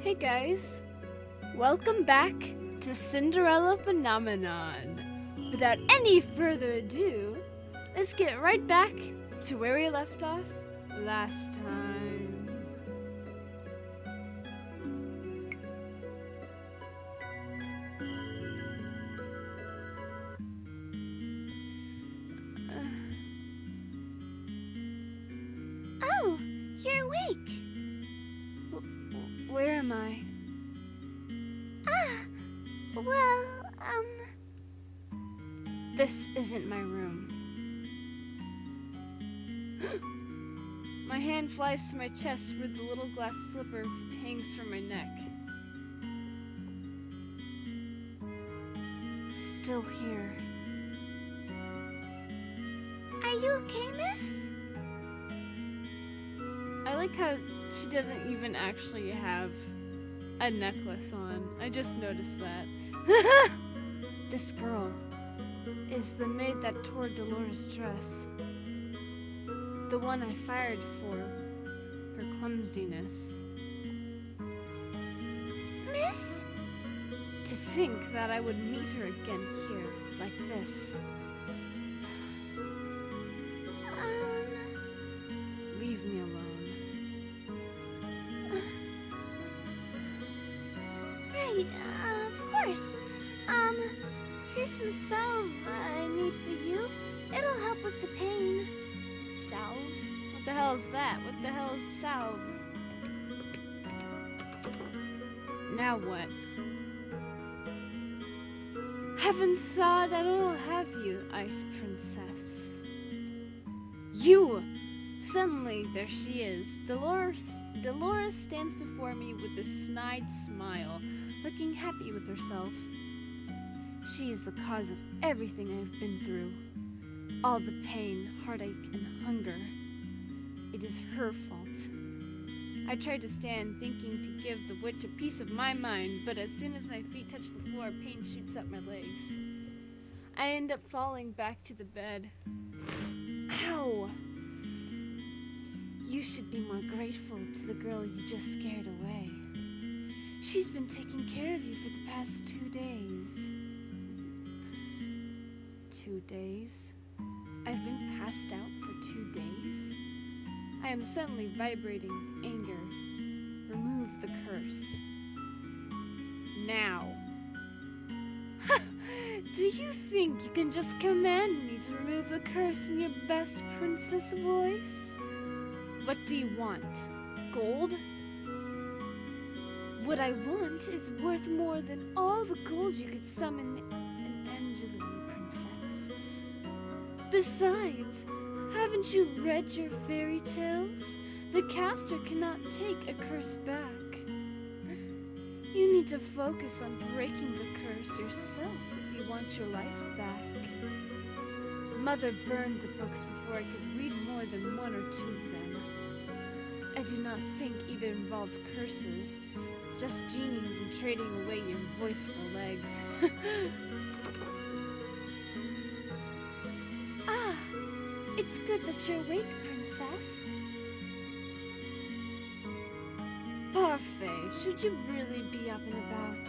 Hey guys, welcome back to Cinderella Phenomenon. Without any further ado, let's get right back to where we left off last time. Oh, you're awake. Where am I? Well, This isn't my room. My hand flies to my chest where the little glass slipper hangs from my neck. Still here. are you okay, miss? I like how she doesn't even actually have a necklace on. I just noticed that. This girl is the maid that tore Dolores' dress. The one I fired for her clumsiness. Miss? To think that I would meet her again here, like this. Leave me alone. Right, of course. Here's some salve I need for you. It'll help with the pain. Salve? What the hell is that? What the hell is salve? Now what? Haven't thought at all, have you, Ice Princess? You! Suddenly, there she is. Dolores stands before me with a snide smile, looking happy with herself. She is the cause of everything I've been through. All the pain, heartache, and hunger. It is her fault. I tried to stand, thinking to give the witch a piece of my mind, but as soon as my feet touch the floor, pain shoots up my legs. I end up falling back to the bed. Ow! You should be more grateful to the girl you just scared away. She's been taking care of you for the past 2 days. 2 days? I've been passed out for 2 days? I am suddenly vibrating with anger. Remove the curse. Now. Do you think you can just command me to remove the curse in your best princess voice? What do you want? Gold? What I want is worth more than all the gold you could summon an Angeli princess. Besides, haven't you read your fairy tales? The caster cannot take a curse back. You need to focus on breaking the curse yourself if you want your life back. Mother burned the books before I could read more than 1 or 2 of them. I do not think either involved curses, just genies and trading away your voice for legs. It's good that you're awake, princess. Parfait, should you really be up and about?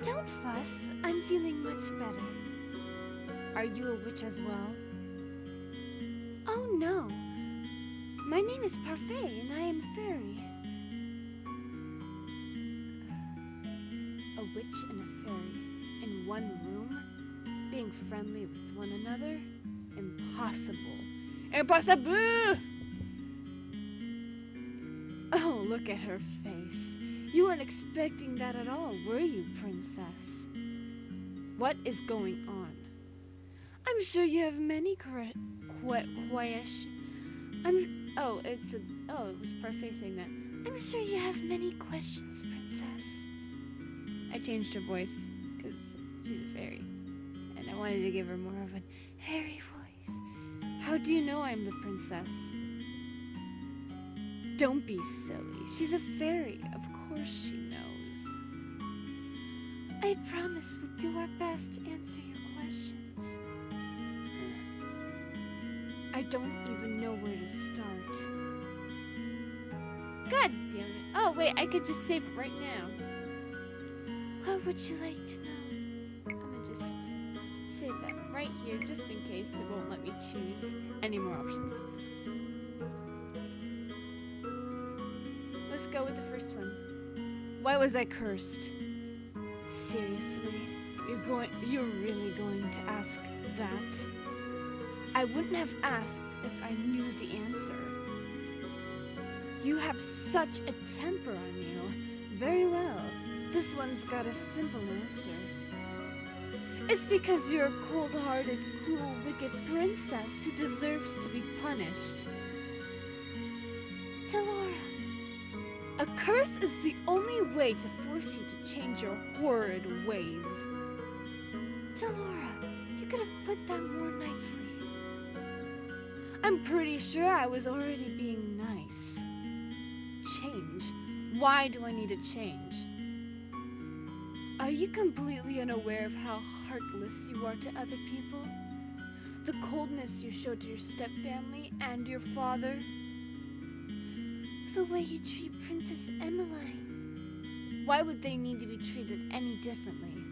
Don't fuss. I'm feeling much better. Are you a witch as well? Oh, no. My name is Parfait, and I am a fairy. A witch and a fairy in one room? Being friendly with one another? Impossible. Impossible! Oh, look at her face. You weren't expecting that at all, were you, princess? What is going on? I'm sure you have many questions. It was Parfait saying that. I'm sure you have many questions, princess. I changed her voice because she's a fairy, and I wanted to give her more of a hairy voice. How do you know I'm the princess? Don't be silly. She's a fairy. Of course she knows. I promise we'll do our best to answer your questions. I don't even know where to start. God damn it. Oh, wait, I could just save it right now. What would you like to know? I'm gonna just save that right here just in case it won't let me choose any more options. Let's go with the first one. Why was I cursed? Seriously? You're really going to ask that? I wouldn't have asked if I knew the answer. You have such a temper on you. Very well. This one's got a simple answer. It's because you're a cold-hearted, cruel, wicked princess who deserves to be punished. Delora. A curse is the only way to force you to change your horrid ways. Delora, you could have put that more nicely. I'm pretty sure I was already being nice. Change? Why do I need a change? Are you completely unaware of how heartless you are to other people? The coldness you show to your stepfamily and your father? The way you treat Princess Emmeline. Why would they need to be treated any differently?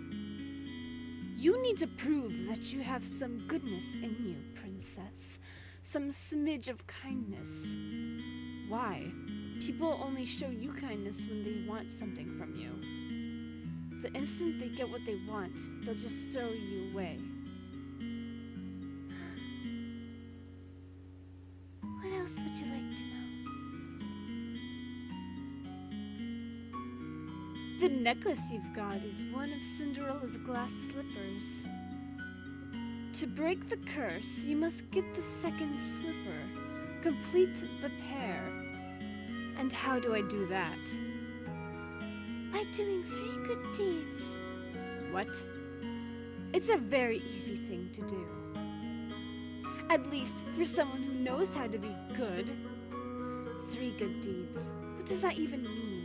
You need to prove that you have some goodness in you, princess. Some smidge of kindness. Why? People only show you kindness when they want something from you. The instant they get what they want, they'll just throw you away. What else would you like to know? The necklace you've got is one of Cinderella's glass slippers. To break the curse, you must get the second slipper. Complete the pair. And how do I do that? By doing 3 good deeds. What? It's a very easy thing to do. At least for someone who knows how to be good. 3 good deeds. What does that even mean?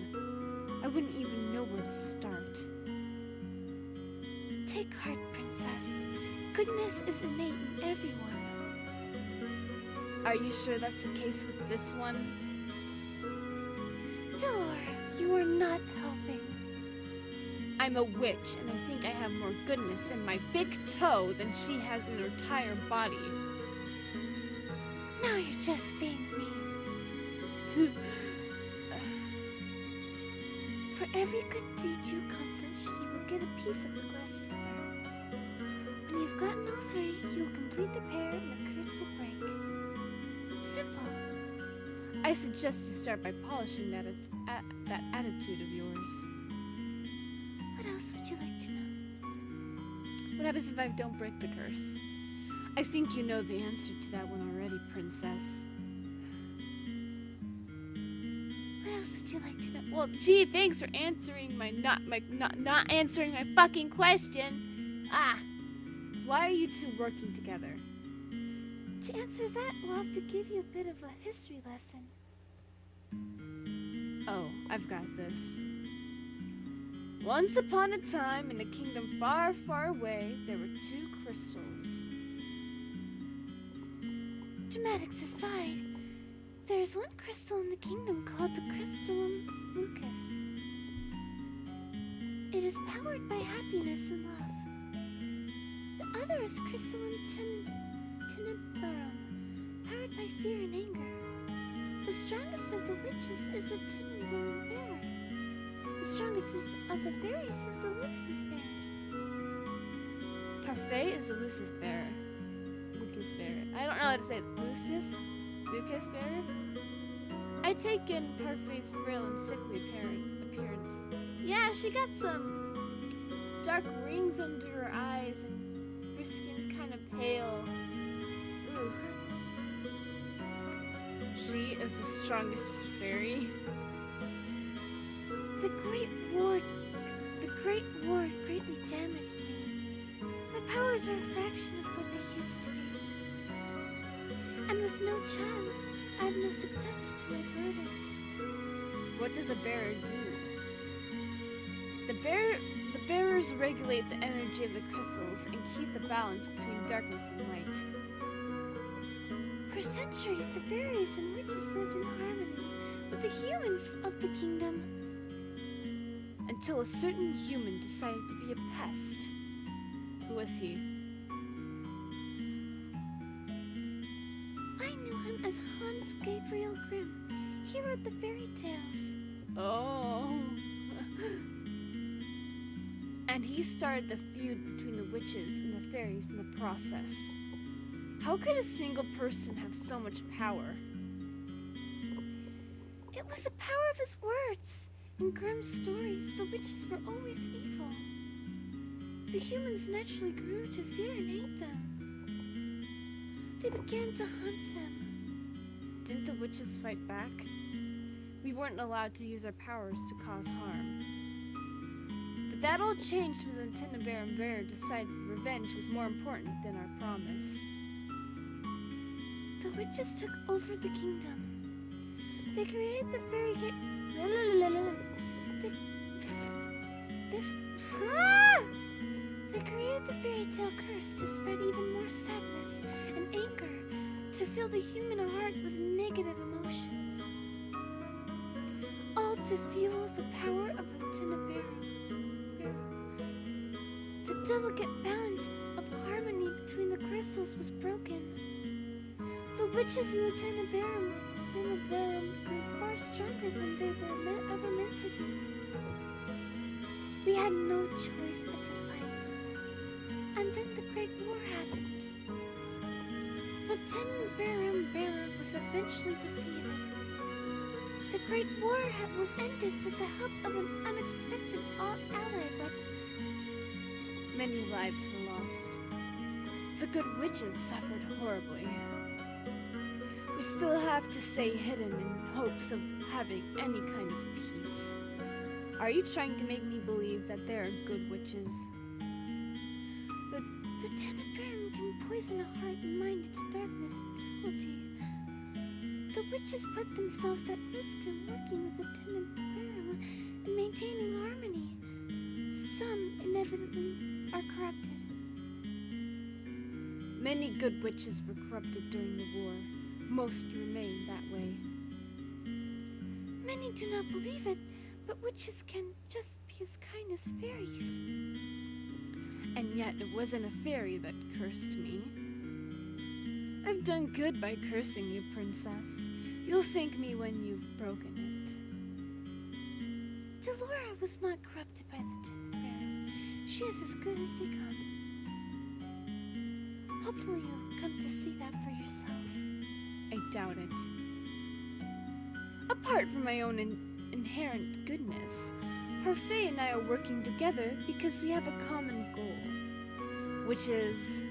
I wouldn't even know where to start. Take heart, princess. Goodness is innate in everyone. Are you sure that's the case with this one? Delora, you are not helping. I'm a witch, and I think I have more goodness in my big toe than she has in her entire body. Now you're just being mean. For every good deed you accomplish, you will get a piece of the glass slipper. When you've gotten all 3, you'll complete the pair and the curse will break. Simple. I suggest you start by polishing that attitude of yours. What else would you like to know? What happens if I don't break the curse? I think you know the answer to that one already, princess. What else would you like to know? Well, gee, thanks for answering not answering my fucking question. Why are you two working together? To answer that, we'll have to give you a bit of a history lesson. Oh, I've got this. Once upon a time, in a kingdom far, far away, there were 2 crystals. Dramatics aside, there is one crystal in the kingdom called the Crystallum Lucas. It is powered by happiness and love. The other is Crystallum Tenebrarum, powered by fear and anger. The strongest of the witches is the Tin-Bone Bearer. The strongest of the fairies is the Lucis Bearer. Parfait is the Lucis bearer. Lucas bearer. I don't know how to say it. Lucas bearer? I take in Parfait's frail and sickly appearance. Yeah, she got some dark rings under her eyes and her skin's kind of pale. Ooh. She is the strongest fairy. The Great Ward greatly damaged me. My powers are a fraction of what they used to be. And with no child, I have no successor to my burden. What does a bearer do? The bearers regulate the energy of the crystals and keep the balance between darkness and light. For centuries, the fairies and witches lived in harmony with the humans of the kingdom. Until a certain human decided to be a pest. Who was he? I knew him as Hans Gabriel Grimm. He wrote the fairy tales. Oh. And he started the feud between the witches and the fairies in the process. How could a single person have so much power? It was the power of his words. In Grimm's stories, the witches were always evil. The humans naturally grew to fear and hate them. They began to hunt them. Didn't the witches fight back? We weren't allowed to use our powers to cause harm. But that all changed when the Cinderella and Bear decided revenge was more important than our promise. The witches took over the kingdom. They created the fairy gate. They created the fairy tale curse to spread even more sadness and anger, to fill the human heart with negative emotions. All to fuel the power of the Cinderella. The delicate balance of harmony between the crystals was broken. The witches in the Cinderella grew far stronger than they were ever meant to be. We had no choice but to fight. And then the Great War happened. The Cinderella was eventually defeated. The Great War was ended with the help of an unexpected ally, but many lives were lost. The good witches suffered horribly. We still have to stay hidden in hopes of having any kind of peace. Are you trying to make me believe that there are good witches? The Cinderella can poison a heart and mind into darkness and cruelty. The witches put themselves at risk in working with the Cinderella and maintaining harmony. Some inevitably are corrupted. Many good witches were corrupted during the war. Most remain that way. Many do not believe it, but witches can just be as kind as fairies. And yet it wasn't a fairy that cursed me. I've done good by cursing you, princess. You'll thank me when you've broken it. Delora was not corrupted by the Cinderella. She is as good as they come. Hopefully you'll come to see that for yourself. I doubt it. Apart from my own inherent goodness, Parfait and I are working together because we have a common goal, which is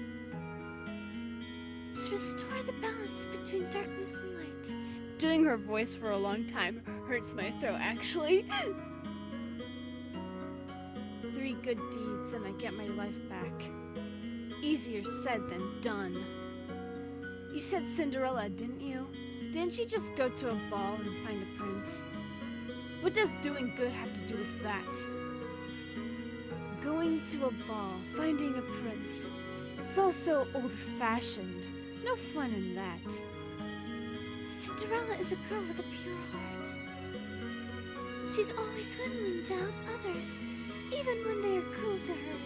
to restore the balance between darkness and light. Doing her voice for a long time hurts my throat, actually. 3 good deeds and I get my life back. Easier said than done. You said Cinderella, didn't you? Didn't she just go to a ball and find a prince? What does doing good have to do with that? Going to a ball, finding a prince. It's all so old-fashioned. No fun in that. Cinderella is a girl with a pure heart. She's always willing to help others, even when they are cruel to her.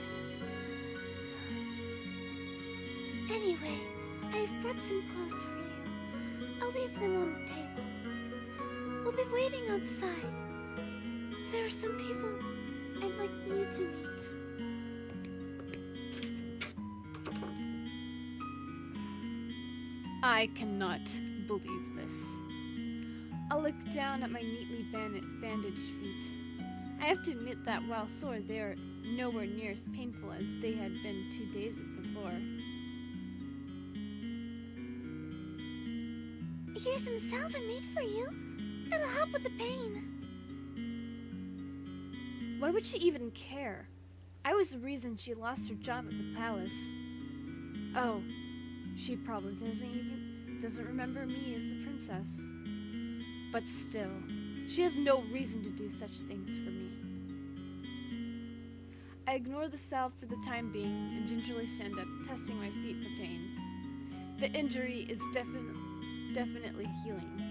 Anyway, I've brought some clothes for you. I'll leave them on the table. We'll be waiting outside. There are some people I'd like you to meet. I cannot believe this. I'll look down at my neatly bandaged feet. I have to admit that while sore, they are nowhere near as painful as they had been 2 days before. Here's some salve I made for you. It'll help with the pain. Why would she even care? I was the reason she lost her job at the palace. Oh, she probably doesn't remember me as the princess. But still, she has no reason to do such things for me. I ignore the salve for the time being and gingerly stand up, testing my feet for pain. The injury is definitely healing.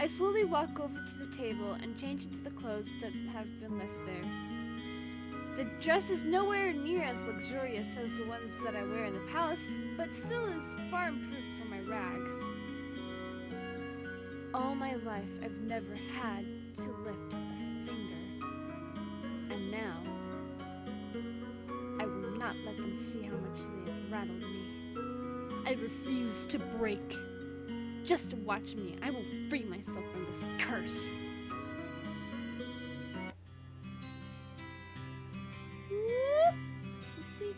I slowly walk over to the table and change into the clothes that have been left there. The dress is nowhere near as luxurious as the ones that I wear in the palace, but still is far improved from my rags. All my life, I've never had to lift a finger. And now, I will not let them see how much they have rattled me. I refuse to break. Just to watch me, I will free myself from this curse. Let's see.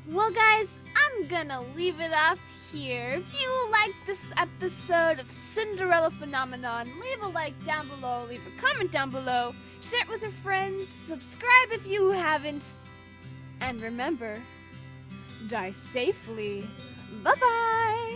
Well, guys, I'm gonna leave it off here. If you like this episode of Cinderella Phenomenon, leave a like down below, leave a comment down below, share it with your friends, subscribe if you haven't, and remember, die safely. Bye-bye!